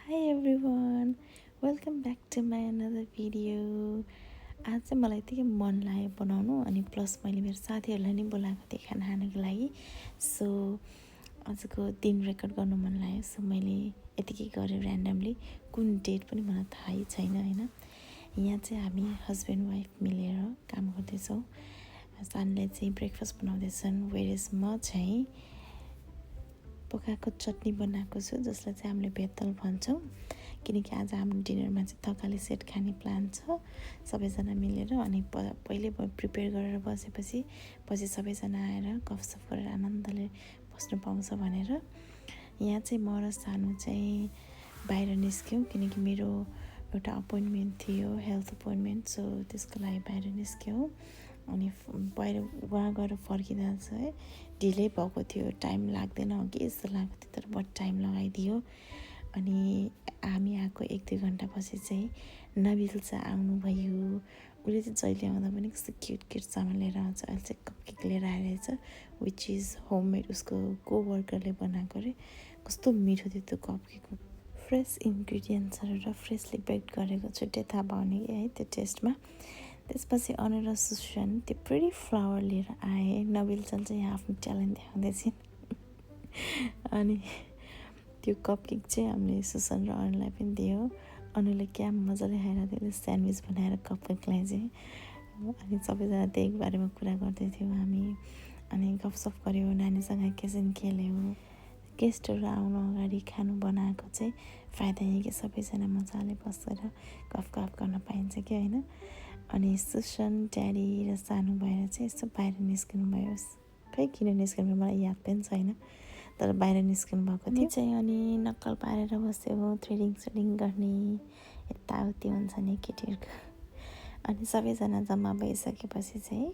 Hi everyone, welcome back to my another video. आज चाहिँ मलाई यतिकै मन लाग्यो बनाउनु अनि प्लस मैले मेरो साथीहरूलाई नि बोलाएको थिएँ खाना खानको लागि। सो आजको दिन रेकर्ड गर्नु मन लाग्यो, सो मैले यतिकै गरेँ ऱ्यान्डमली। कुन डेट पनि मलाई थाहै छैन हैन। यहाँ चाहिँ हामी हस्बेन्ड वाइफ मिलेर काम गर्दैछौँ। सानले चाहिँ ब्रेकफास्ट बनाउँदैछन्, वेरेस म चाहिँ पकाएको चटनी बनाएको छु जसलाई चाहिँ हामीले बेतल भन्छौँ, किनकि आज हाम्रो डिनरमा चाहिँ थकाली सेट खाने प्लान छ सबैजना मिलेर। अनि पहिले प्रिपेयर गरेर बसेपछि पछि सबैजना आएर गफसफ गरेर आनन्दले बस्नु पाउँछ भनेर यहाँ चाहिँ म र सानो चाहिँ बाहिर निस्क्यौँ, किनकि मेरो एउटा अपोइन्टमेन्ट थियो, हेल्थ अपोइन्टमेन्ट। सो त्यसको लागि बाहिर निस्क्यौँ अनि बाहिर वहाँ गएर फर्किँदा चाहिँ ढिलै भएको थियो, टाइम लाग्दैन हो कि यस्तो लागेको थियो, तर बहुत टाइम लगाइदियो। अनि हामी आएको 1-2 घन्टापछि चाहिँ नबिल चाहिँ आउनुभयो। उसले चाहिँ जहिले आउँदा पनि कस्तो क्युट सामान लिएर आउँछ। अहिले चाहिँ कपकेक लिएर आइरहेछ, विच इज होममेड, उसको कोवर्करले बनाएको अरे। कस्तो मिठो थियो त्यो कपकेक, फ्रेस इन्ग्रिडियन्ट्सहरू र फ्रेसली बेक गरेको छुट्टै थाहा पाउने कि है त्यो टेस्टमा। त्यसपछि अनु र सुसन त्यो प्रिटी फ्लावर लिएर आए। नबिल चाहिँ यहाँ आफ्नो ट्यालेन्ट देखाउँदैछन्। अनि त्यो कपकेक चाहिँ हामीले सुसन र अनुलाई पनि दियो। अनुले क्या मजाले खाएर त्यसले स्यान्डविच बनाएर कपकेकलाई चाहिँ। अनि सबैजना त्यही बारेमा कुरा गर्दै थियौँ हामी, अनि गफसफ गऱ्यौँ, नानीसँग एकैछिन खेल्यौँ। गेस्टहरू आउनु अगाडि खानु बनाएको चाहिँ फाइदा यही कि सबैजना मजाले बसेर गफ गर्न पाइन्छ कि होइन। अनि सुसन, ड्याडी र सानो भएर चाहिँ यस्तो बाहिर निस्किनु भयो। खै किन निस्किनु भयो मलाई याद पनि छैन, तर बाहिर निस्किनु भएको थियो चाहिँ। अनि नक्कल पारेर बस्यो, थ्रेडिङ गर्ने यताउति हुन्छ नि केटीहरूको। अनि सबैजना जम्मा भइसकेपछि चाहिँ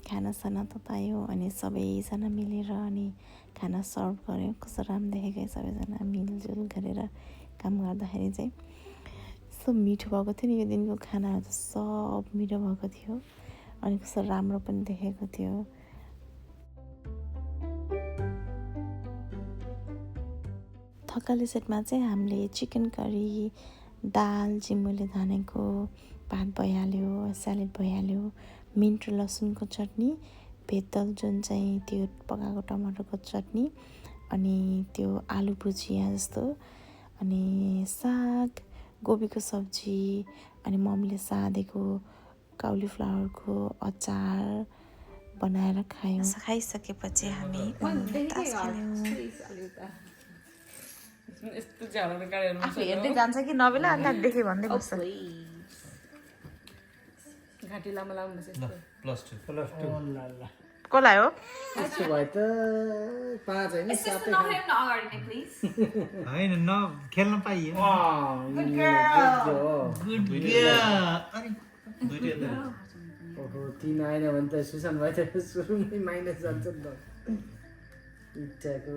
खानासाना ततायो अनि सबैजना मिलेर अनि खाना सर्भ गऱ्यौँ। कस्तो राम्रो देखेको सबैजना मिलजुल गरेर काम गर्दाखेरि चाहिँ कस्तो मिठो भएको थियो नि यो दिनको खानाहरू त सब मिठो भएको थियो अनि कस्तो राम्रो पनि देखेको थियो। थकाली सेटमा चाहिँ हामीले चिकन करी, दाल, जिम्बुले धानेको भात भइहाल्यो, स्यालेड भइहाल्यो, मिन्ट र लसुनको चटनी, बेतल जुन चाहिँ त्यो पकाएको टमाटरको चटनी, अनि त्यो आलु भुजिया जस्तो, अनि साग, गोबीको सब्जी, अनि मम्मीले साधेको काउलीफ्लावरको अचार बनाएर खायौँ। खाइसकेपछि हामी तास खेल्यौँ। आफू हेर्दै जान्छ कि नबेला अन्त देखेँ भन्दै बस्छ। घाँटी लामो लामो कसलाई हो त्यसो भए त 5 हैन 7 होइन न खेल्न पाइयो। ओहो 3 आएन भने त सुसन भाइ त सुरुमै माइनस जान्छ नि त। इच्छाको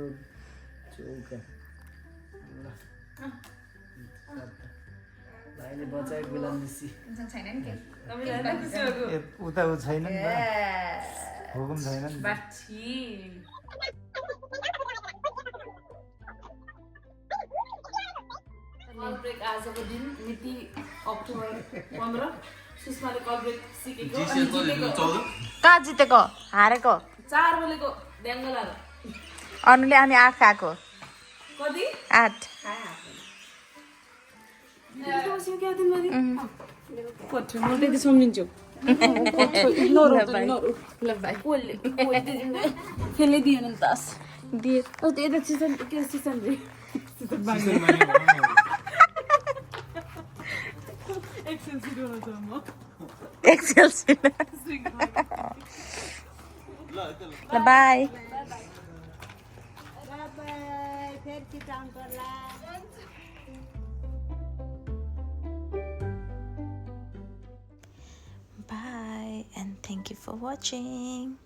चौका भाइले बचाएको बेला मिसी उता ऊ छैन नि त, हुकुम छैन नि। कल ब्रेक आजको दिन मिति अक्टोबर 15। सुषमाले कल ब्रेक सिकेको अनि जितेको। कहाँ जितेको हारेको 4 बोलेको ड्याङ्गलार अनुले अनि 8 खाएको। कति 8 सम्झिन्छु खेल्नै दिएन नि तास दिए यता चिसन के चिसन रे ल by. Bye and thank you for watching.